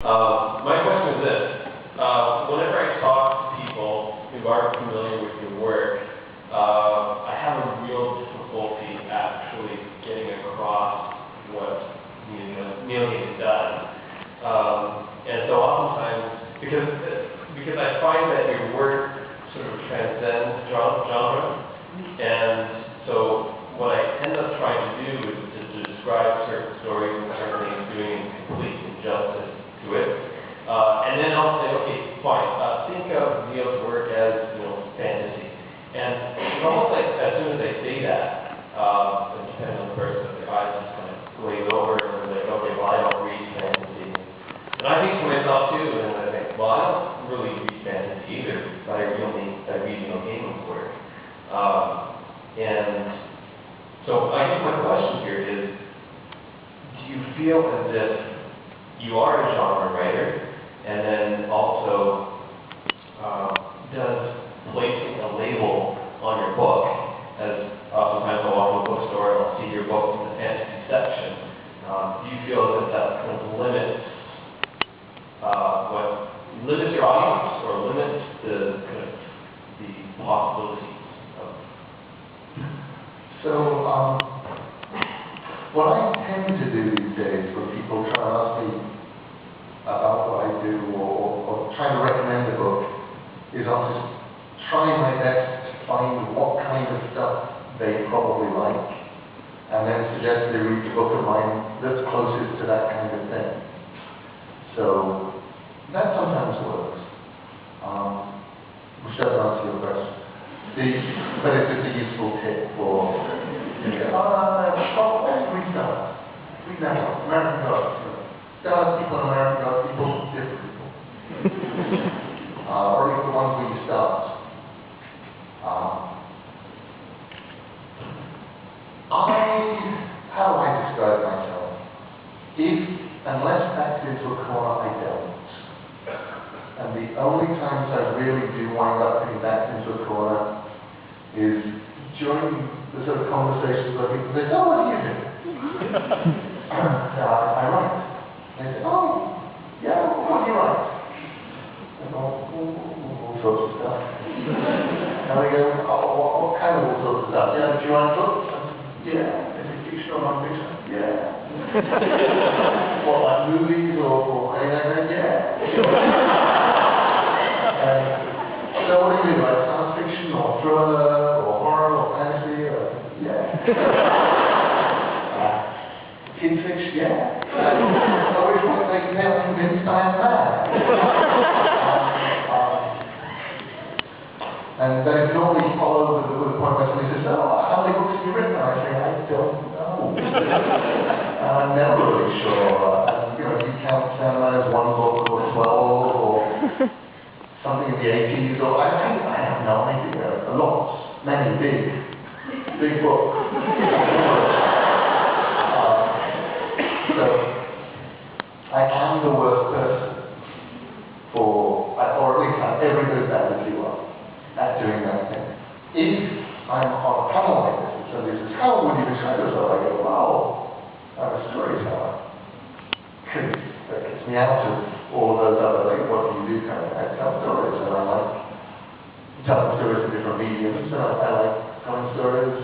My question is this. Whenever I talk to people who aren't familiar with your work, I have a real difficulty actually getting across what Neil does. And so oftentimes, because I find that your work sort of transcends genre, and so what I end up trying to do is to describe certain stories and certain things, doing complete injustice to it. And then I'll say, okay, fine, think of Neil's work as, fantasy. And it's almost like as soon as I say that, it depends on the person, their eyes just kind of glaze over, and they're like, okay, well, I don't read fantasy. And I think to myself too, and I think, well, I don't really read fantasy either, but I read Gaiman's work. And so I guess my question here is, do you feel as if you are a genre writer, and then also does placing a label on your book, as oftentimes I'll walk into a bookstore and I'll see your book in the fantasy section, do you feel as if that kind of limits your audience, or limits the possibilities of? So, what I tend to do these days when people try to ask me about what I do or try to recommend a book is I'll just try my best to find what kind of stuff they probably like and then suggest they read a book of mine that's closest to that kind of thing. So that sometimes works. Which doesn't answer your question. But it's just a useful tip for read stars. Read that one, American Gods. Stars, people in American Gods, people, different people. Or at least the ones where you start. How do I describe myself? Unless backed into a corner, I don't. And the only times I really do wind up getting backed into a corner is during the sort of conversations where people say, oh, what do you do? I write. And they say, oh, yeah, what do you write? I go, all sorts of stuff. And they go, oh, what kind of all sorts of stuff? Yeah, do you write books? Yeah. Is it fiction or non-fiction? Yeah. What, like movies or anything like that? Yeah. So what do you do, like science fiction or thriller or horror or fantasy? Yeah. Kid fiction? Yeah. So which one makes me convinced I am mad? And then normally follow with the point where somebody says, oh, how many books have you written? I say, I don't know. I'm never really sure. You count them as one book or 12 or something in the 80s, or I have no idea. Lots, many big books. So I am the worst person or at least I'm every bit as bad as you are at doing that thing. If I'm on a panel like this and somebody says, how would you describe yourself? I go, well, I'm a storyteller. Because that gets me out of all those other things. What do you do? I tell stories, and I like telling stories in different mediums, and I like telling stories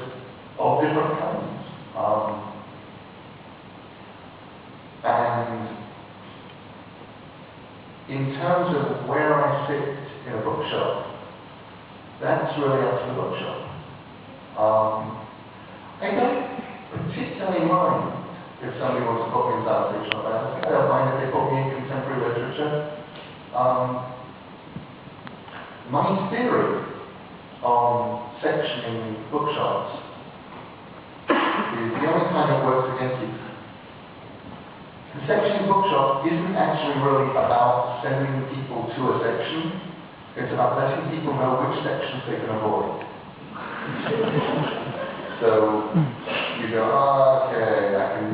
of different kinds. And in terms of where I sit in a bookshop, that's really up to the bookshop. I don't particularly mind if somebody wants to put me in science fiction or fantasy. I don't mind if they put me in contemporary literature. My theory on sectioning bookshops is the only time it works against you. The sectioning bookshop isn't actually really about sending people to a section. It's about letting people know which sections they can avoid. So you go, okay, I can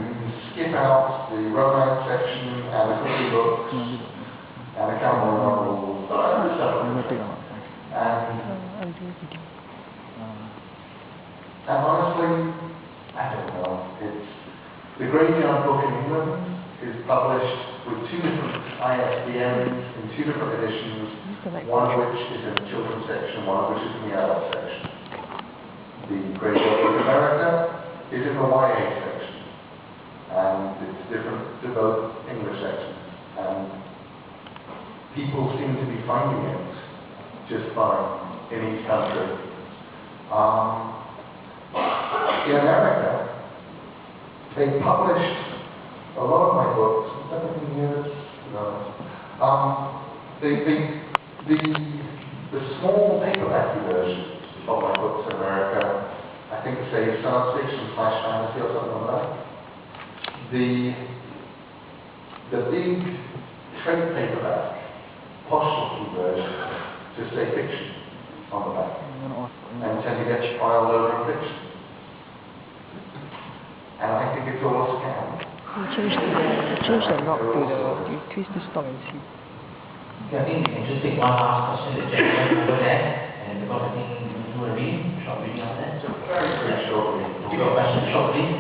skip out the romance section and the cookie books and the cowboy novels, but I understand. And honestly, I don't know. The Graveyard Book in England is published with 2 different ISBNs in 2 different editions, one of which is in the children's section, one of which is in the adult section. The Great Book of America is in the YA section, and it's different to both English sections. And people seem to be finding it just fine in each country. In America, they published a lot of my books, 17 years ago. The small paperback versions of my books in America, I think say science fiction, flash fantasy or something like that. The big trade paperback, posh-looking version, just say fiction on the back, and tend to get filed over fiction. And I think it's all a scam. You change the lock to the, you twist the stop and see. Okay, I think you can just take one last question, the gentleman over there, and because I think you do a reading, short reading on that. Very shortly. You got a question shortly?